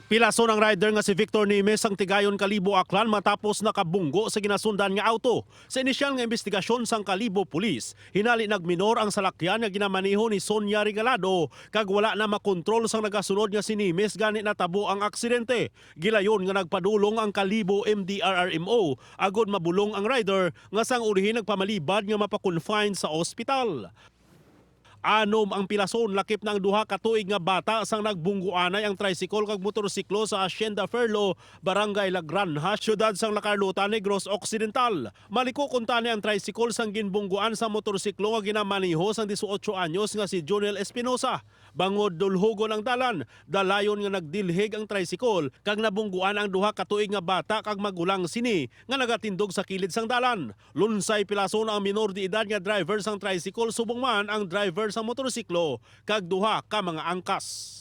Pilason ang rider nga si Victor Nimes ang tigayon Kalibo Aklan matapos nakabunggo sa ginasundan nga auto. Sa inisyal nga investigasyon sang Kalibo Police, hinali nagminor ang salakyan nga ginamaniho ni Sonia Regalado kag wala na makontrol sang nagasunod nga si Nimes gani natabo ang aksidente. Gilayon nga nagpadulong ang Kalibo MDRRMO agod mabulong ang rider nga sang ulihin nagpamalibad nga mapakonfine sa ospital. Anom ang pilason lakip ng duha ka tuig nga bata sang nagbungguanay ang Traysikol kag motorsiklo sa Hacienda Ferlo, barangay La Granja, syudad sang La Carlota, Negros Occidental. Maliko kuntani ang Traysikol sang ginbungguan sa motorsiklo nga ginamaniho sang 18 anyos nga si Jonel Espinosa. Bangod dulhugon ang dalan, dalayon nga nagdilhig ang Traysikol kag nabungguan ang duha ka tuig nga bata kag magulang sini nga nagatindog sa kilid sang dalan. Lunsay pilason ang minor de edad nga driver sang Traysikol subong man ang driver sa motorsiklo kag duha ka mga angkas.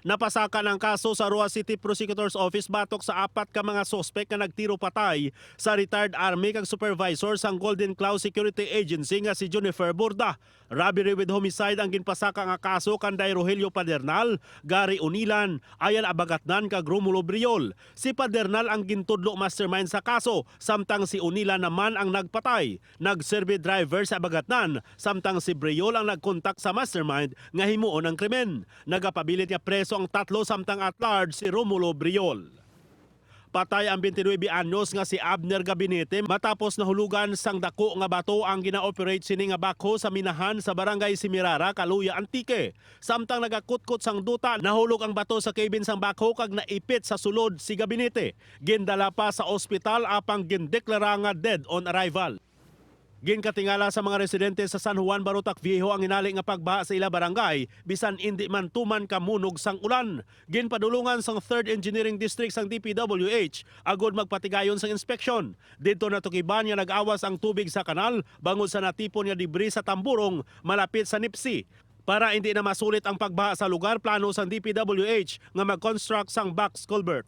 Napasaka ng kaso sa Roa City Prosecutor's Office batok sa apat ka mga suspek nga nagtiro patay sa retired army kag supervisor sang Golden Cloud Security Agency nga si Jennifer Borda. Robbery with homicide ang ginpasaka nga kaso kanday Rogelio Padernal, Gary Unilan, Ayan Abagatnan kag Romulo Briol. Si Padernal ang gintudlo mastermind sa kaso, samtang si Unilan naman ang nagpatay. Nagserve driver sa Abagatnan, samtang si Briol ang nagkontak sa mastermind nga himuon ang krimen. Nagapabilit nga preso ang tatlo samtang at large si Romulo Briol. Patay ang 29 anyos nga si Abner Gabinete matapos nahulugan sang dako nga bato ang gina-operate sini nga backhoe sa minahan sa barangay Simirara, Caluya, Antique. Samtang nagakutkot sang duta, nahulog ang bato sa cabin sang backhoe kag naipit sa sulod si Gabinete. Gindala pa sa ospital apang gindeklara nga dead on arrival. Ginkatingala sa mga residente sa San Juan, Barotac Viejo ang hinali nga pagbaha sa ila barangay bisan indi man tuman kamunog sang ulan. Ginpadulungan sang 3rd Engineering District sang DPWH agod magpatigayon sang inspeksyon. Dito natukiban nga nag-awas ang tubig sa kanal bangod sa natipon nga debris sa tamburong malapit sa Nipsi. Para hindi na masulit ang pagbaha sa lugar, plano sang DPWH nga mag-construct sang box culvert.